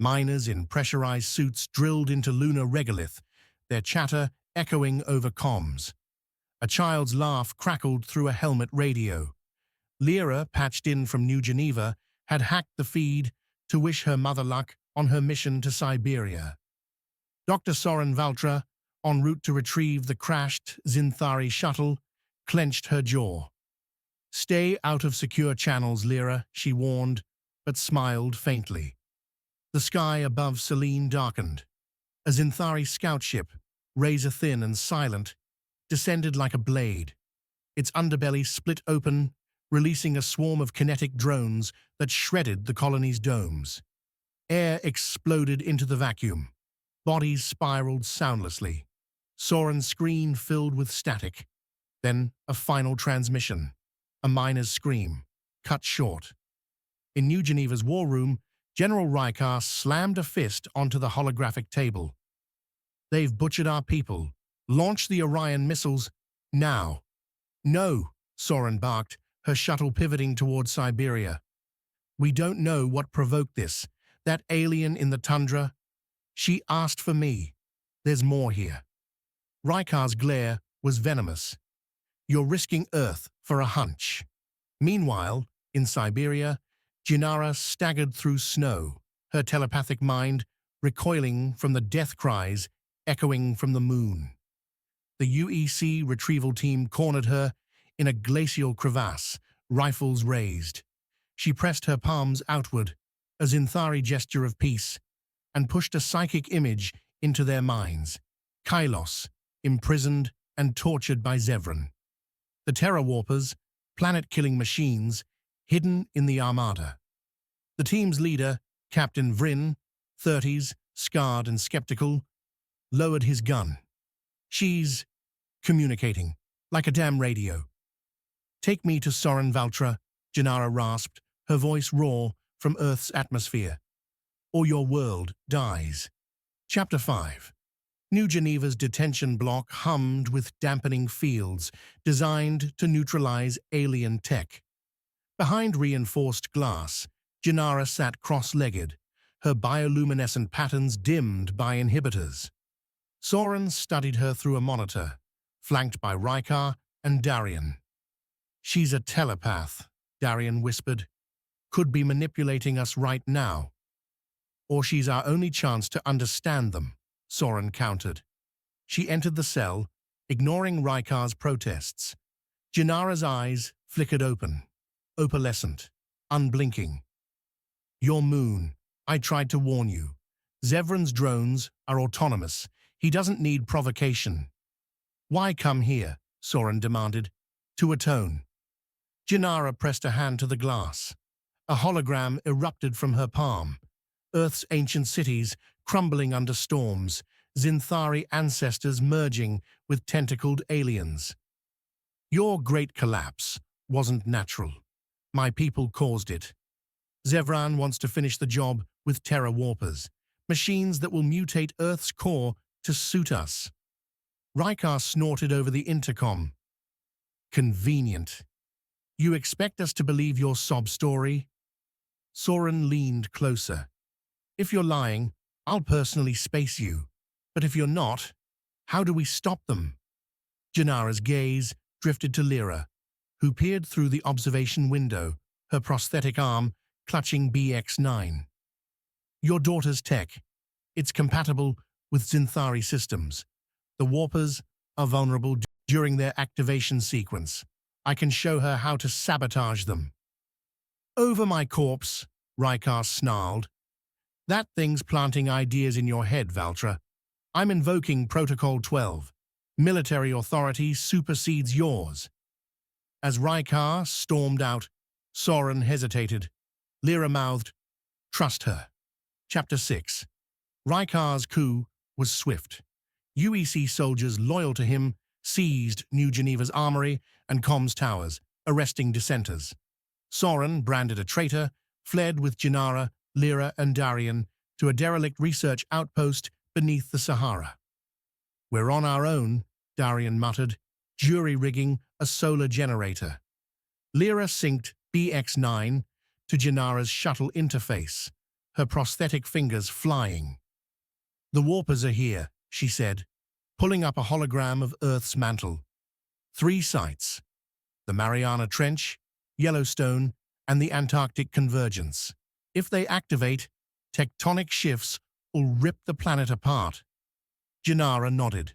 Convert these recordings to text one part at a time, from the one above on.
Miners in pressurized suits drilled into lunar regolith, their chatter echoing over comms. A child's laugh crackled through a helmet radio. Lira, patched in from New Geneva, had hacked the feed to wish her mother luck on her mission to Siberia. Dr. Soren Valtra, en route to retrieve the crashed Zynthari shuttle, clenched her jaw. "Stay out of secure channels, Lira," she warned, but smiled faintly. The sky above Selene darkened. A Zynthari scout ship, razor-thin and silent, descended like a blade. Its underbelly split open, releasing a swarm of kinetic drones that shredded the colony's domes. Air exploded into the vacuum. Bodies spiraled soundlessly. Soren's screen filled with static. Then a final transmission. A miner's scream, cut short. In New Geneva's war room, General Rykar slammed a fist onto the holographic table. "They've butchered our people. Launch the Orion missiles, now." "No," Soren barked, her shuttle pivoting towards Siberia. "We don't know what provoked this. That alien in the tundra? She asked for me. There's more here." Rykar's glare was venomous. "You're risking Earth for a hunch." Meanwhile, in Siberia, Jynara staggered through snow, her telepathic mind recoiling from the death cries echoing from the moon. The UEC retrieval team cornered her in a glacial crevasse, rifles raised. She pressed her palms outward, a Zynthari gesture of peace, and pushed a psychic image into their minds. Kylos, imprisoned and tortured by Zevran. The Terra Warpers, planet-killing machines, hidden in the Armada. The team's leader, Captain Vryn, 30s, scarred and skeptical, lowered his gun. "She's communicating, like a damn radio." "Take me to Soren Valtra," Jynara rasped, her voice raw from Earth's atmosphere. "Or your world dies." Chapter 5. New Geneva's detention block hummed with dampening fields designed to neutralize alien tech. Behind reinforced glass, Jynara sat cross-legged, her bioluminescent patterns dimmed by inhibitors. Soren studied her through a monitor, flanked by Rykar and Darian. "She's a telepath," Darian whispered. "Could be manipulating us right now. Or she's our only chance to understand them," Soren countered. She entered the cell, ignoring Rykar's protests. Jynara's eyes flickered open, opalescent, unblinking. "Your moon. I tried to warn you. Zevran's drones are autonomous. He doesn't need provocation." "Why come here?" Soren demanded. "To atone." Jynara pressed a hand to the glass. A hologram erupted from her palm. Earth's ancient cities crumbling under storms, Zynthari ancestors merging with tentacled aliens. "Your great collapse wasn't natural. My people caused it. Zevran wants to finish the job with Terra Warpers, machines that will mutate Earth's core to suit us." Rykar snorted over the intercom. "Convenient. You expect us to believe your sob story?" Soren leaned closer. "If you're lying, I'll personally space you. But if you're not, how do we stop them?" Jynara's gaze drifted to Lira, who peered through the observation window, her prosthetic arm clutching BX-9. "Your daughter's tech. It's compatible with Zynthari systems. The Warpers are vulnerable during their activation sequence. I can show her how to sabotage them." "Over my corpse," Rykar snarled. "That thing's planting ideas in your head, Valtra. I'm invoking Protocol 12. Military authority supersedes yours." As Rykar stormed out, Soren hesitated. Lira mouthed, "Trust her." Chapter 6. Rykar's coup was swift. UEC soldiers loyal to him seized New Geneva's armory and comms towers, arresting dissenters. Soren, branded a traitor, fled with Jynara, Lira, and Darian to a derelict research outpost beneath the Sahara. "We're on our own," Darian muttered, jury-rigging a solar generator. Lira synced BX-9 to Jynara's shuttle interface, her prosthetic fingers flying. "The warpers are here," she said, pulling up a hologram of Earth's mantle. 3 sites: the Mariana Trench, Yellowstone, and the Antarctic Convergence. If they activate, tectonic shifts will rip the planet apart. Jynara nodded.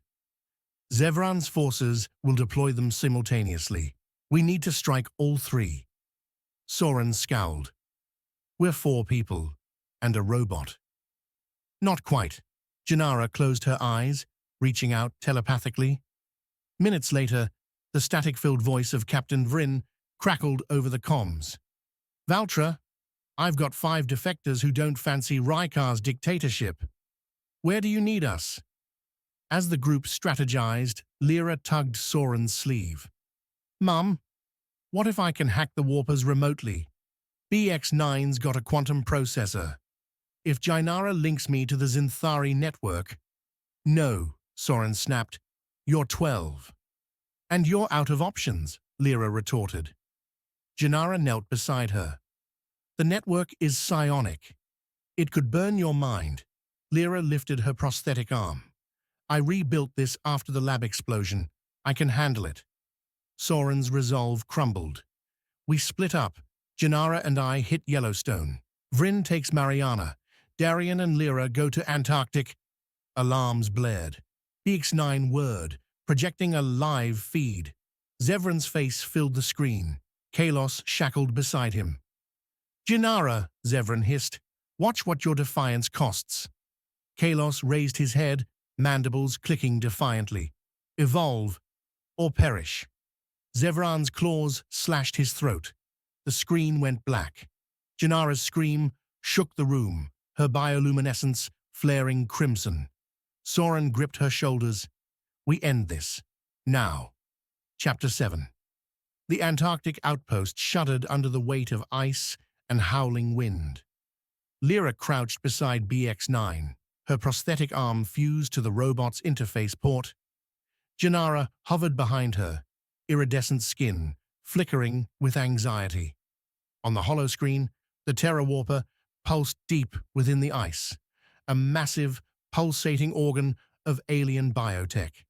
"Zevran's forces will deploy them simultaneously. We need to strike all 3. Soren scowled. "We're 4 people, and a robot." "Not quite." Jynara closed her eyes, reaching out telepathically. Minutes later, the static-filled voice of Captain Vryn crackled over the comms. "Valtra, I've got 5 defectors who don't fancy Rykar's dictatorship. Where do you need us?" As the group strategized, Lira tugged Soren's sleeve. "Mum, what if I can hack the warpers remotely? BX9's got a quantum processor. If Jynara links me to the Zynthari network—" "No," Soren snapped. "You're 12. "And you're out of options," Lira retorted. Jynara knelt beside her. "The network is psionic. It could burn your mind." Lira lifted her prosthetic arm. "I rebuilt this after the lab explosion. I can handle it." Soren's resolve crumbled. "We split up. Jynara and I hit Yellowstone. Vryn takes Mariana. Darian and Lira go to Antarctic." Alarms blared. BX9 whirred, projecting a live feed. Zevran's face filled the screen. Kalos shackled beside him. "Jynara," Zevran hissed. "Watch what your defiance costs." Kalos raised his head, mandibles clicking defiantly. "Evolve, or perish." Zevran's claws slashed his throat. The screen went black. Jynara's scream shook the room, her bioluminescence flaring crimson. Soren gripped her shoulders. "We end this. Now." Chapter 7. The Antarctic outpost shuddered under the weight of ice and howling wind. Lira crouched beside BX9, her prosthetic arm fused to the robot's interface port. Jynara hovered behind her, iridescent skin flickering with anxiety. On the holoscreen, the Terra Warper pulsed deep within the ice, a massive, pulsating organ of alien biotech.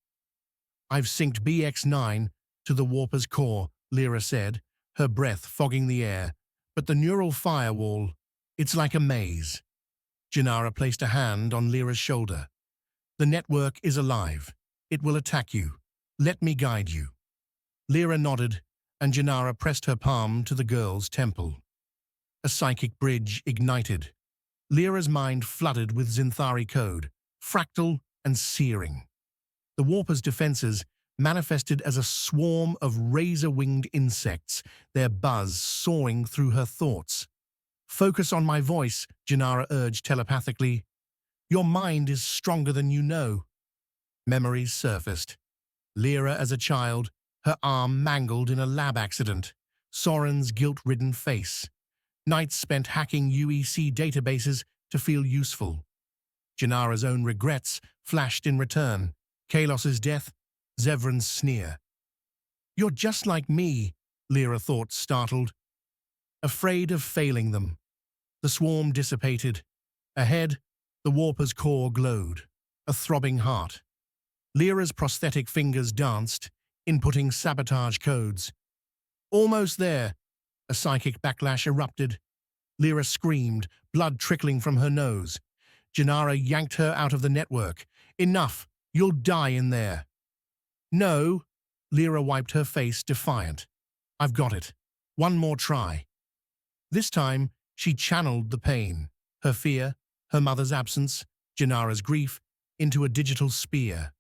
"I've synced BX9 to the Warper's core," Lira said, her breath fogging the air. "But the neural firewall, it's like a maze." Jynara placed a hand on Lira's shoulder. "The network is alive. It will attack you. Let me guide you." Lira nodded, and Jynara pressed her palm to the girl's temple. A psychic bridge ignited. Lira's mind flooded with Zynthari code, fractal and searing. The Warper's defenses manifested as a swarm of razor-winged insects, their buzz soaring through her thoughts. "Focus on my voice," Jynara urged telepathically. "Your mind is stronger than you know." Memories surfaced. Lira as a child, her arm mangled in a lab accident. Soren's guilt-ridden face. Nights spent hacking UEC databases to feel useful. Jynara's own regrets flashed in return. Kalos's death, Zevran's sneer. "You're just like me," Lira thought, startled. Afraid of failing them. The swarm dissipated. Ahead, the Warper's core glowed, a throbbing heart. Lira's prosthetic fingers danced, inputting sabotage codes. "Almost there." A psychic backlash erupted. Lira screamed, blood trickling from her nose. Jynara yanked her out of the network. "Enough! You'll die in there." "No." Lira wiped her face, defiant. "I've got it. One more try." This time, she channeled the pain, her fear, her mother's absence, Jynara's grief, into a digital spear.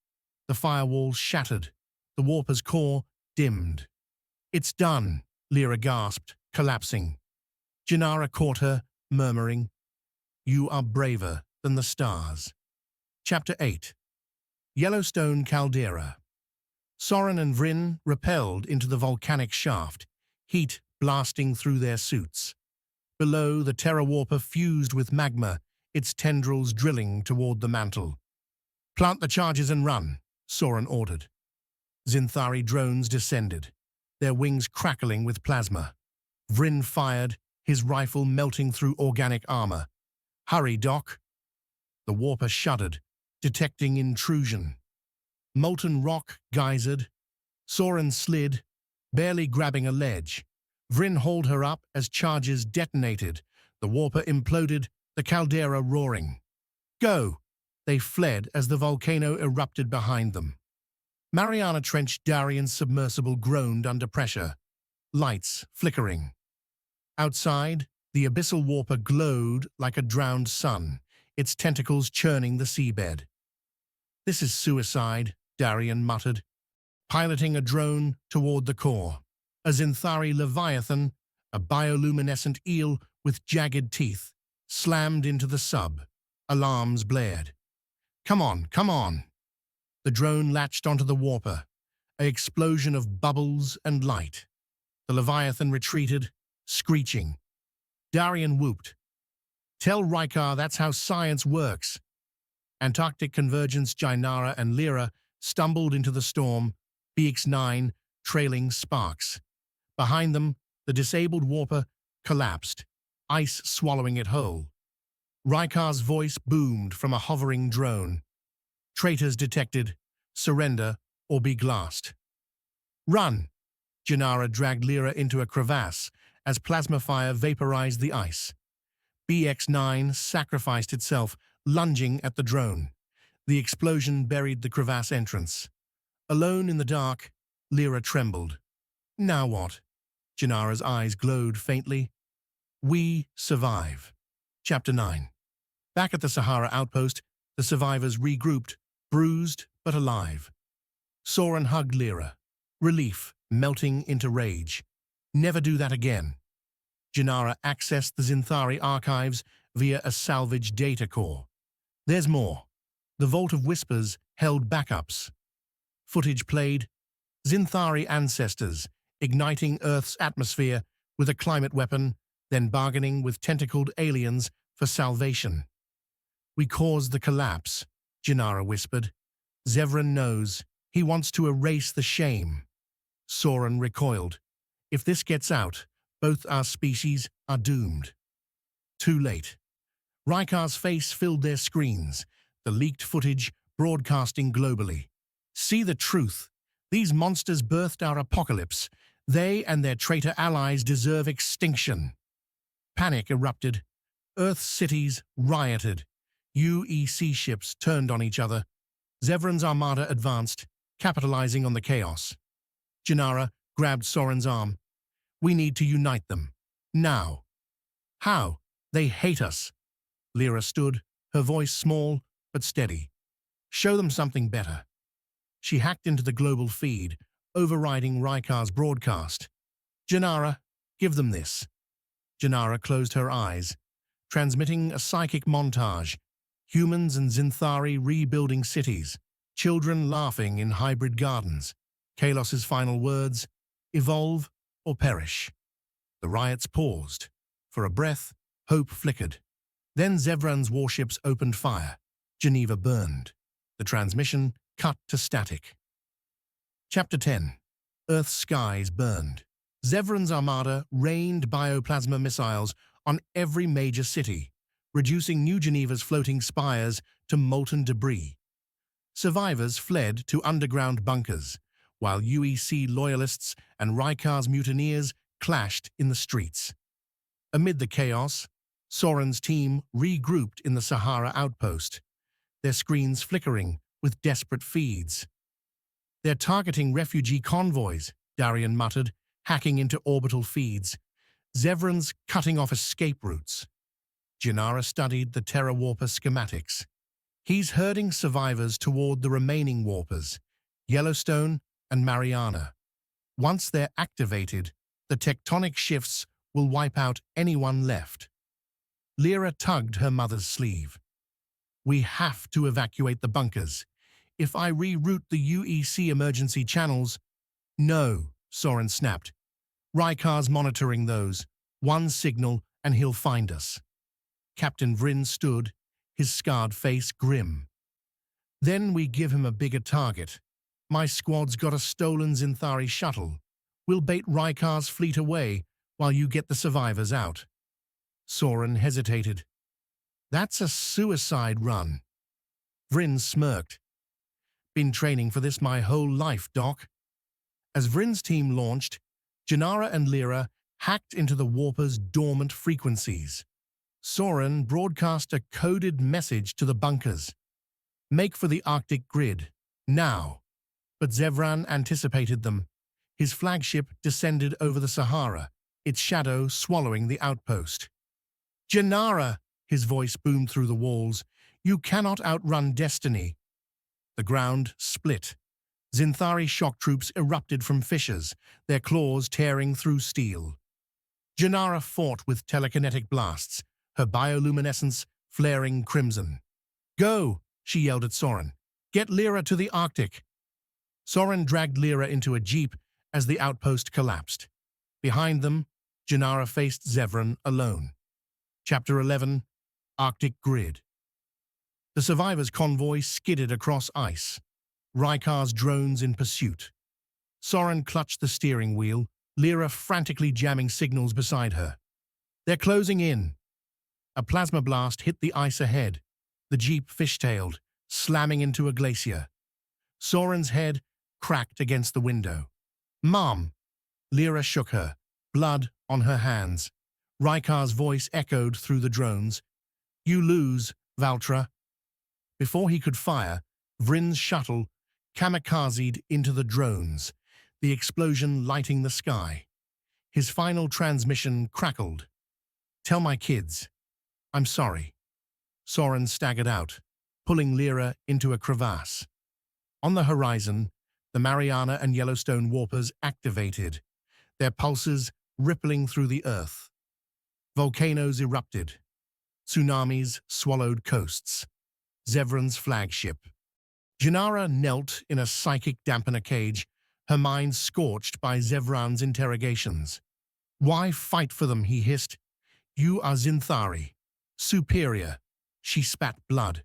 The firewall shattered. The Warper's core dimmed. "It's done," Lira gasped, collapsing. Jynara caught her, murmuring, "You are braver than the stars." Chapter 8. Yellowstone Caldera. Soren and Vryn rappelled into the volcanic shaft, heat blasting through their suits. Below, the Terra Warper fused with magma, its tendrils drilling toward the mantle. "Plant the charges and run," Soren ordered. Zynthari drones descended, their wings crackling with plasma. Vryn fired, his rifle melting through organic armor. Hurry, Doc. The warper shuddered, detecting intrusion. Molten rock geysered. Soren slid, barely grabbing a ledge. Vryn hauled her up as charges detonated. The warper imploded, the caldera roaring. Go! They fled as the volcano erupted behind them. Mariana Trench Darian's submersible groaned under pressure, lights flickering. Outside, the abyssal warper glowed like a drowned sun, its tentacles churning the seabed. This is suicide, Darian muttered, piloting a drone toward the core. A Zynthari leviathan, a bioluminescent eel with jagged teeth, slammed into the sub. Alarms blared. Come on, come on! The drone latched onto the warper, an explosion of bubbles and light. The leviathan retreated, screeching. Darian whooped. Tell Rykar that's how science works. Antarctic Convergence Jynara and Lira stumbled into the storm, BX-9 trailing sparks. Behind them, the disabled warper collapsed, ice swallowing it whole. Rykar's voice boomed from a hovering drone. Traitors detected. Surrender or be glassed. Run! Jynara dragged Lira into a crevasse as plasma fire vaporized the ice. BX-9 sacrificed itself, lunging at the drone. The explosion buried the crevasse entrance. Alone in the dark, Lira trembled. Now what? Jynara's eyes glowed faintly. We survive. Chapter 9. Back at the Sahara outpost, the survivors regrouped, bruised but alive. Soren hugged Lira, relief melting into rage. Never do that again. Jynara accessed the Zynthari archives via a salvage data core. There's more. The Vault of Whispers held backups. Footage played. Zynthari ancestors, igniting Earth's atmosphere with a climate weapon, then bargaining with tentacled aliens for salvation. We caused the collapse, Jynara whispered. Zevran knows. He wants to erase the shame. Soren recoiled. If this gets out, both our species are doomed. Too late. Rykar's face filled their screens, the leaked footage broadcasting globally. See the truth. These monsters birthed our apocalypse. They and their traitor allies deserve extinction. Panic erupted. Earth's cities rioted. UEC ships turned on each other. Zevran's armada advanced, capitalizing on the chaos. Jynara grabbed Soren's arm. We need to unite them. Now. How? They hate us. Lira stood, her voice small but steady. Show them something better. She hacked into the global feed, overriding Rykar's broadcast. Jynara, give them this. Jynara closed her eyes, transmitting a psychic montage. Humans and Zynthari rebuilding cities, children laughing in hybrid gardens. Kalos's final words, evolve or perish. The riots paused. For a breath, hope flickered. Then Zevran's warships opened fire. Geneva burned. The transmission cut to static. Chapter 10. Earth's skies burned. Zevran's armada rained bioplasma missiles on every major city, reducing New Geneva's floating spires to molten debris. Survivors fled to underground bunkers, while UEC loyalists and Rykar's mutineers clashed in the streets. Amid the chaos, Soren's team regrouped in the Sahara outpost, their screens flickering with desperate feeds. They're targeting refugee convoys, Darian muttered, hacking into orbital feeds. Zevran's cutting off escape routes. Jynara studied the Terra Warper schematics. He's herding survivors toward the remaining warpers, Yellowstone and Mariana. Once they're activated, the tectonic shifts will wipe out anyone left. Lira tugged her mother's sleeve. We have to evacuate the bunkers. If I reroute the UEC emergency channels... No, Soren snapped. Rykar's monitoring those. One signal and he'll find us. Captain Vryn stood, his scarred face grim. Then we give him a bigger target. My squad's got a stolen Zynthari shuttle. We'll bait Rykar's fleet away while you get the survivors out. Soren hesitated. That's a suicide run. Vryn smirked. Been training for this my whole life, Doc. As Vryn's team launched, Jynara and Lira hacked into the warper's dormant frequencies. Soren broadcast a coded message to the bunkers. Make for the Arctic grid, now. But Zevran anticipated them. His flagship descended over the Sahara, its shadow swallowing the outpost. Jynara, his voice boomed through the walls, you cannot outrun destiny. The ground split. Zynthari shock troops erupted from fissures, their claws tearing through steel. Jynara fought with telekinetic blasts, her bioluminescence flaring crimson. Go, she yelled at Soren. Get Lira to the Arctic. Soren dragged Lira into a jeep as the outpost collapsed. Behind them, Jynara faced Zevran alone. Chapter 11, Arctic Grid. The survivors' convoy skidded across ice. Rykar's drones in pursuit. Soren clutched the steering wheel, Lira frantically jamming signals beside her. They're closing in. A plasma blast hit the ice ahead. The jeep fishtailed, slamming into a glacier. Soren's head cracked against the window. Mom! Lira shook her, blood on her hands. Rykar's voice echoed through the drones. You lose, Valtra. Before he could fire, Vryn's shuttle kamikazed into the drones, the explosion lighting the sky. His final transmission crackled. Tell my kids. I'm sorry. Soren staggered out, pulling Lira into a crevasse. On the horizon, the Mariana and Yellowstone warpers activated, their pulses rippling through the earth. Volcanoes erupted. Tsunamis swallowed coasts. Zevran's flagship. Jynara knelt in a psychic dampener cage, her mind scorched by Zevran's interrogations. Why fight for them, he hissed. You are Zynthari. Superior. She spat blood.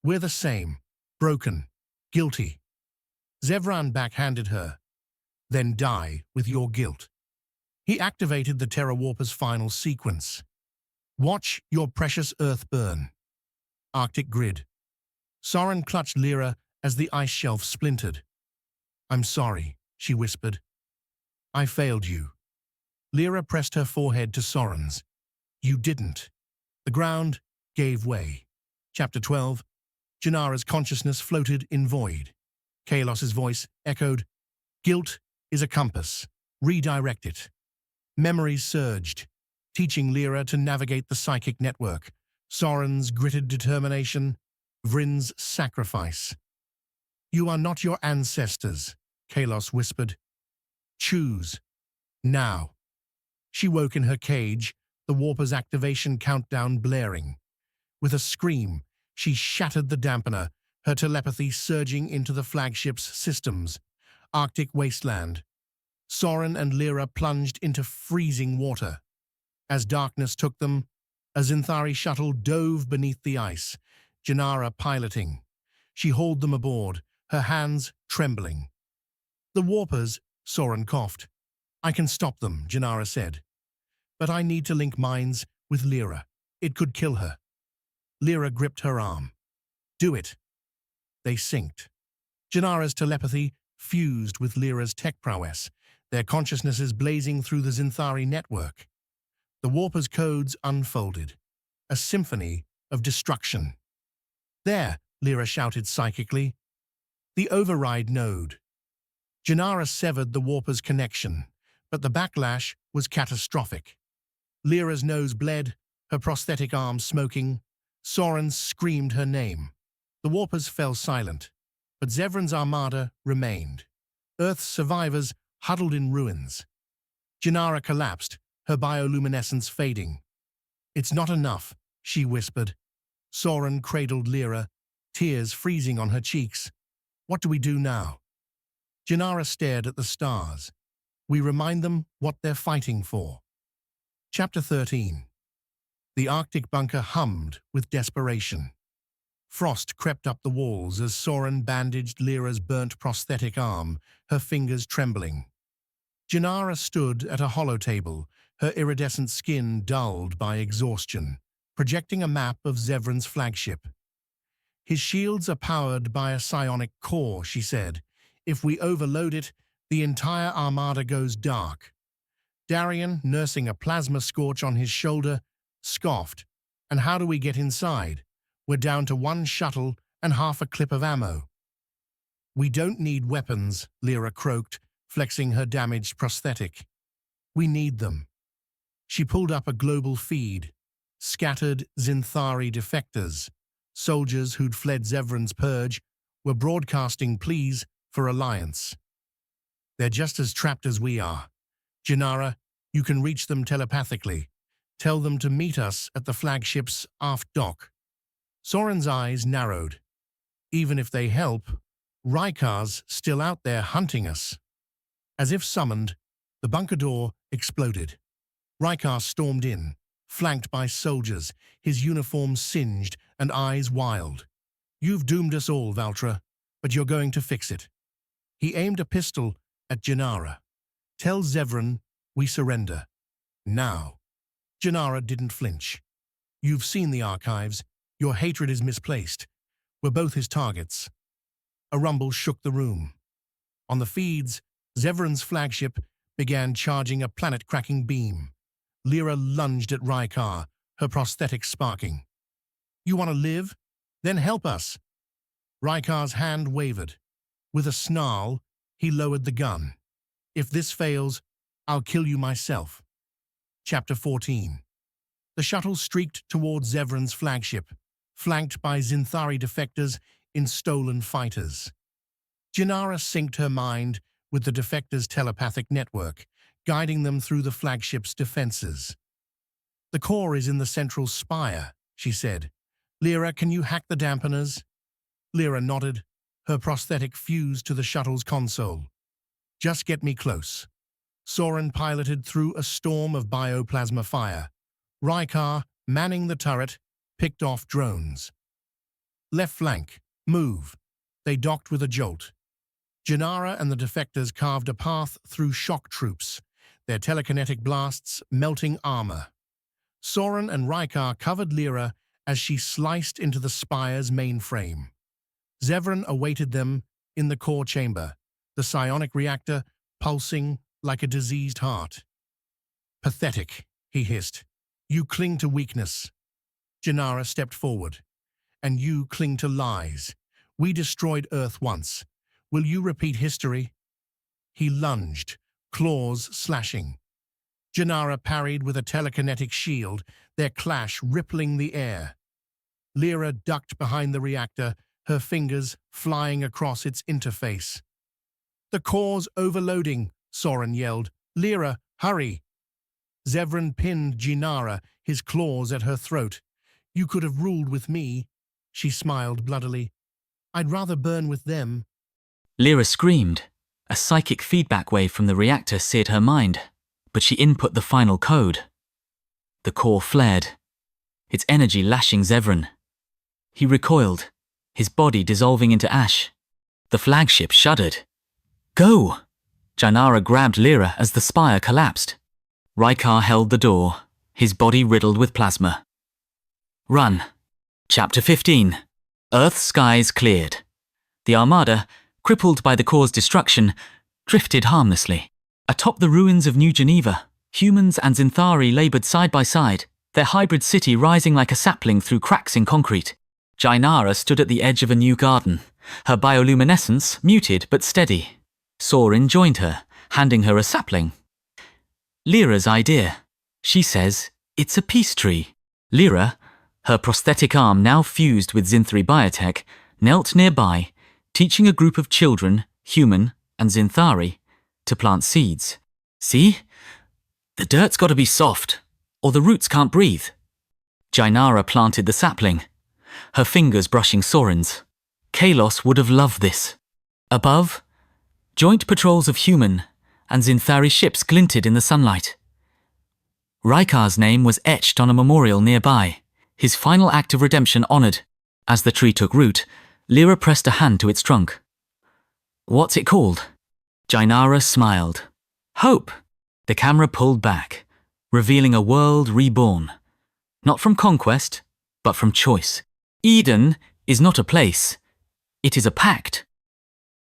We're the same. Broken. Guilty. Zevran backhanded her. Then die with your guilt. He activated the Terra Warper's final sequence. Watch your precious Earth burn. Arctic grid. Soren clutched Lira as the ice shelf splintered. I'm sorry, she whispered. I failed you. Lira pressed her forehead to Soren's. You didn't. The ground gave way. Chapter 12. Jynara's consciousness floated in void. Kalos's voice echoed, Guilt is a compass. Redirect it. Memories surged, teaching Lira to navigate the psychic network. Soren's gritted determination, Vryn's sacrifice. You are not your ancestors, Kalos whispered. Choose. Now. She woke in her cage, the warper's activation countdown blaring. With a scream, she shattered the dampener, her telepathy surging into the flagship's systems. Arctic wasteland. Soren and Lira plunged into freezing water. As darkness took them, a Zynthari shuttle dove beneath the ice, Jynara piloting. She hauled them aboard, her hands trembling. The warpers, Soren coughed. I can stop them, Jynara said. But I need to link minds with Lira. It could kill her. Lira gripped her arm. Do it. They synced. Jynara's telepathy fused with Lira's tech prowess, their consciousnesses blazing through the Zynthari network. The warper's codes unfolded, a symphony of destruction. There, Lira shouted psychically. The override node. Jynara severed the warper's connection, but the backlash was catastrophic. Lira's nose bled, her prosthetic arm smoking. Soren screamed her name. The warpers fell silent, but Zevran's armada remained. Earth's survivors huddled in ruins. Jynara collapsed, her bioluminescence fading. It's not enough, she whispered. Soren cradled Lira, tears freezing on her cheeks. What do we do now? Jynara stared at the stars. We remind them what they're fighting for. Chapter 13. The Arctic bunker hummed with desperation. Frost crept up the walls as Soren bandaged Lira's burnt prosthetic arm, her fingers trembling. Jynara stood at a hollow table, her iridescent skin dulled by exhaustion. projecting a map of Zevran's flagship. His shields are powered by a psionic core, she said. If we overload it, the entire armada goes dark. Darian, nursing a plasma scorch on his shoulder, scoffed. And how do we get inside? We're down to one shuttle and half a clip of ammo. We don't need weapons, Lira croaked, flexing her damaged prosthetic. We need them. She pulled up a global feed. Scattered Zynthari defectors, soldiers who'd fled Zevran's purge, were broadcasting pleas for alliance. They're just as trapped as we are. Jynara, you can reach them telepathically. Tell them to meet us at the flagship's aft dock. Soren's eyes narrowed. Even if they help, Rykar's still out there hunting us. As if summoned, the bunker door exploded. Rykar stormed in, flanked by soldiers, his uniform singed and eyes wild. You've doomed us all, Valtra, but you're going to fix it. He aimed a pistol at Jynara. Tell Zevran we surrender. Now. Jynara didn't flinch. You've seen the archives. Your hatred is misplaced. We're both his targets. A rumble shook the room. On the feeds, Zevran's flagship began charging a planet-cracking beam. Lira lunged at Rykar, her prosthetic sparking. You want to live? Then help us. Rykar's hand wavered. With a snarl, he lowered the gun. If this fails, I'll kill you myself. Chapter 14. The shuttle streaked towards Zevran's flagship, flanked by Zynthari defectors in stolen fighters. Jynara synced her mind with the defectors' telepathic network, guiding them through the flagship's defenses. The core is in the central spire, she said. Lira, can you hack the dampeners? Lira nodded, her prosthetic fused to the shuttle's console. Just get me close. Soren piloted through a storm of bioplasma fire. Rykar, manning the turret, picked off drones. Left flank, move. They docked with a jolt. Jynara and the defectors carved a path through shock troops, their telekinetic blasts melting armor. Soren and Rykar covered Lira as she sliced into the spire's mainframe. Zevran awaited them in the core chamber, the psionic reactor pulsing like a diseased heart. Pathetic, he hissed. You cling to weakness. Jynara stepped forward. And you cling to lies. We destroyed Earth once. Will you repeat history? He lunged, claws slashing. Jynara parried with a telekinetic shield, their clash rippling the air. Lira ducked behind the reactor, her fingers flying across its interface. The core's overloading, Soren yelled. Lira, hurry! Zevran pinned Jynara, his claws at her throat. You could have ruled with me, she smiled bloodily. I'd rather burn with them. Lira screamed. A psychic feedback wave from the reactor seared her mind, but she input the final code. The core flared, its energy lashing Zevran. He recoiled, his body dissolving into ash. The flagship shuddered. Go! Jynara grabbed Lira as the spire collapsed. Rykar held the door, his body riddled with plasma. Run. Chapter 15. Earth's skies cleared. The Armada, crippled by the core's destruction, drifted harmlessly. Atop the ruins of New Geneva, humans and Zynthari laboured side by side, their hybrid city rising like a sapling through cracks in concrete. Jynara stood at the edge of a new garden, her bioluminescence muted but steady. Soren joined her, handing her a sapling. Lyra's idea. She says, it's a peace tree. Lira, her prosthetic arm now fused with Zynthari biotech, knelt nearby, teaching a group of children, human and Zynthari, to plant seeds. See? The dirt's got to be soft, or the roots can't breathe. Jynara planted the sapling, her fingers brushing Soren's. Kalos would have loved this. Above, joint patrols of human and Zynthari ships glinted in the sunlight. Rykar's name was etched on a memorial nearby, his final act of redemption honoured. As the tree took root, Lira pressed a hand to its trunk. What's it called? Jynara smiled. Hope. The camera pulled back, revealing a world reborn. Not from conquest, but from choice. Eden is not a place. It is a pact.